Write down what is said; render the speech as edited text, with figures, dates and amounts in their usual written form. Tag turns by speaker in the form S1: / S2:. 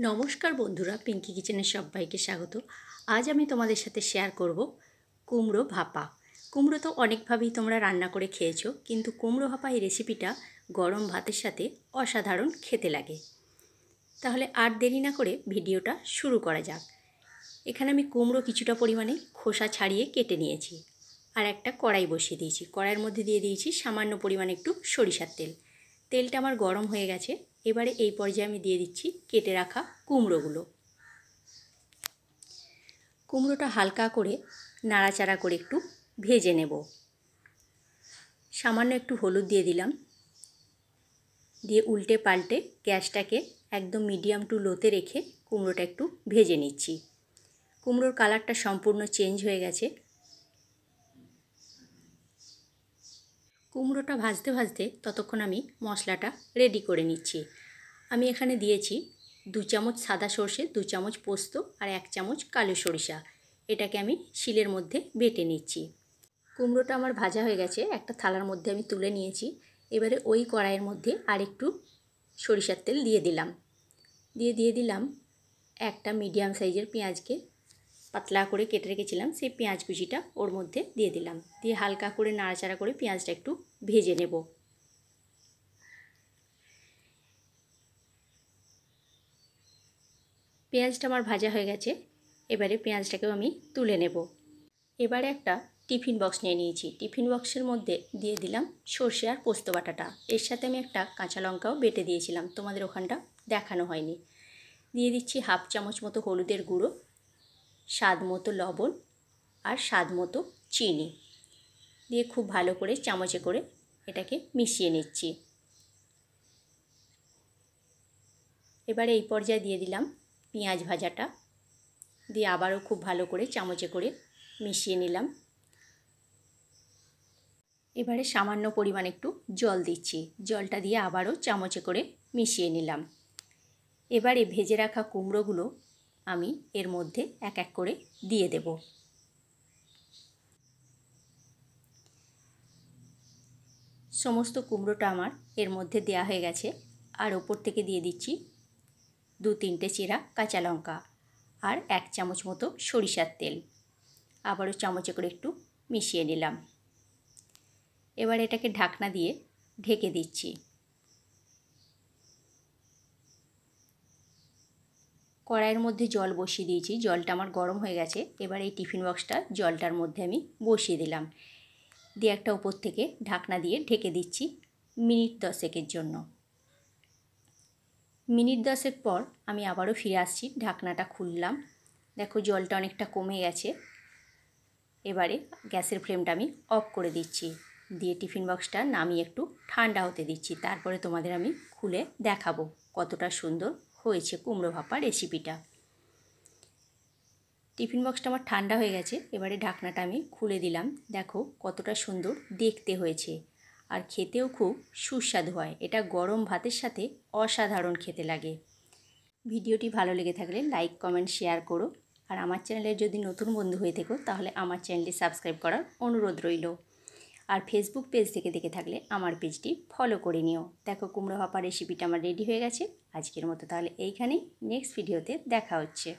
S1: নমস্কার বন্ধুরা, পিঙ্কি কিচেনের সবাইকে স্বাগত। আজ আমি তোমাদের সাথে শেয়ার করব কুমড়ো ভাপা। কুমড়ো তো অনেকভাবেই তোমরা রান্না করে খেয়েছো, কিন্তু কুমড়ো ভাপা এই রেসিপিটা গরম ভাতের সাথে অসাধারণ খেতে লাগে। তাহলে আর দেরি না করে ভিডিওটা শুরু করা যাক। এখানে আমি কুমড়ো কিছুটা পরিমাণে খোসা ছাড়িয়ে কেটে নিয়েছি, আর একটা কড়াই বসিয়ে দিয়েছি। কড়াইয়ের মধ্যে দিয়ে দিয়েছি সামান্য পরিমাণে একটু সরিষার তেল। তেলটা আমার গরম হয়ে গেছে। এবারে এই পর্যায়ে আমি দিয়ে দিচ্ছি কেটে রাখা কুমড়োগুলো। কুমড়োটা হালকা করে নাড়াচাড়া করে একটু ভেজে নেব। সামান্য একটু হলুদ দিয়ে দিলাম, দিয়ে উল্টে পাল্টে গ্যাসটাকে একদম মিডিয়াম টু লোতে রেখে কুমড়োটা একটু ভেজে নিচ্ছি। কুমড়োর কালারটা সম্পূর্ণ চেঞ্জ হয়ে গেছে। কুমড়োটা ভাজতে ভাজতে ততক্ষণ আমি মশলাটা রেডি করে নিচ্ছি। আমি এখানে দিয়েছি 2 চামচ সাদা সর্ষে, 2 চামচ পোস্ত আর 1 চামচ কালো সরিষা। এটাকে আমি শিলের মধ্যে বেটে নিচ্ছি। কুমড়োটা আমার ভাজা হয়ে গেছে, একটা থালার মধ্যে আমি তুলে নিয়েছি। এবারে ওই কড়াইয়ের মধ্যে আরেকটু সরিষার তেল দিয়ে দিলাম একটা মিডিয়াম সাইজের পেঁয়াজকে পাতলা করে কেটে রেখেছিলাম, সেই পেঁয়াজ কুচিটা ওর মধ্যে দিয়ে দিলাম। দিয়ে হালকা করে নাড়াচাড়া করে পেঁয়াজটা একটু ভেজে নেব। পেঁয়াজটা আমার ভাজা হয়ে গেছে। এবারে পেঁয়াজটাকেও আমি তুলে নেব। এবারে একটা টিফিন বক্স নিয়ে নিয়েছি। টিফিন বক্সের মধ্যে দিয়ে দিলাম সর্ষে আর পোস্ত বাটাটা। এর সাথে আমি একটা কাঁচা লঙ্কাও বেটে দিয়েছিলাম, তোমাদের ওখানটা দেখানো হয়নি। দিয়ে দিচ্ছি 1/2 চামচ মতো হলুদের গুঁড়ো, স্বাদ মতো লবণ আর স্বাদ মতো চিনি দিয়ে খুব ভালো করে চামচে করে এটাকে মিশিয়ে নিচ্ছি। এবারে এই পর্যায়ে দিয়ে দিলাম পেঁয়াজ ভাজাটা, দিয়ে আবারও খুব ভালো করে চামচে করে মিশিয়ে নিলাম। এবারে সামান্য পরিমাণ একটু জল দিচ্ছি। জলটা দিয়ে আবারও চামচে করে মিশিয়ে নিলাম। এবারে ভেজে রাখা কুমড়োগুলো আমি এর মধ্যে এক এক করে দিয়ে দেব। সমস্ত কুমড়োটা আমার এর মধ্যে দেওয়া হয়ে গেছে। আর ওপর থেকে দিয়ে দিচ্ছি 2-3টে চিরা কাঁচা লঙ্কা আর 1 চামচ মতো সরিষার তেল। আবারও চামচে করে একটু মিশিয়ে নিলাম। এবার এটাকে ঢাকনা দিয়ে ঢেকে দিচ্ছি। কড়াইয়ের মধ্যে জল বসিয়ে দিয়েছি, জলটা আমার গরম হয়ে গেছে। এবার এই টিফিন বক্সটা জলটার মধ্যে আমি বসিয়ে দিলাম, দিয়ে একটা উপর থেকে ঢাকনা দিয়ে ঢেকে দিচ্ছি মিনিট 10-এর জন্য। মিনিট 10 পর আমি আবারও ফিরে আসছি, ঢাকনাটা খুললাম। দেখো জলটা অনেকটা কমে গেছে। এবারে গ্যাসের ফ্লেমটা আমি অফ করে দিচ্ছি, দিয়ে টিফিন বক্সটা নামিয়ে একটু ঠান্ডা হতে দিচ্ছি। তারপরে তোমাদের আমি খুলে দেখাবো কতটা সুন্দর হয়েছে কুমড়ো ভাপা রেসিপিটা। টিফিন বক্সটা আমার ঠান্ডা হয়ে গেছে। এবারে ঢাকনাটা আমি খুলে দিলাম। দেখো কতটা সুন্দর দেখতে হয়েছে, আর খেতেও খুব সুস্বাদু হয়। এটা গরম ভাতের সাথে অসাধারণ খেতে লাগে। ভিডিওটি ভালো লেগে থাকলে লাইক, কমেন্ট, শেয়ার করো। আর আমার চ্যানেলের যদি নতুন বন্ধু হয়ে থেকো তাহলে আমার চ্যানেলটি সাবস্ক্রাইব করার অনুরোধ রইল। আর ফেসবুক পেজ থেকে দেখে থাকলে আমার পেজটি ফলো করে নিও। দেখো কুমড়ো ভাপা রেসিপিটা আমার রেডি হয়ে গেছে। আজকের মতো তাহলে এইখানেই, নেক্সট ভিডিওতে দেখা হচ্ছে।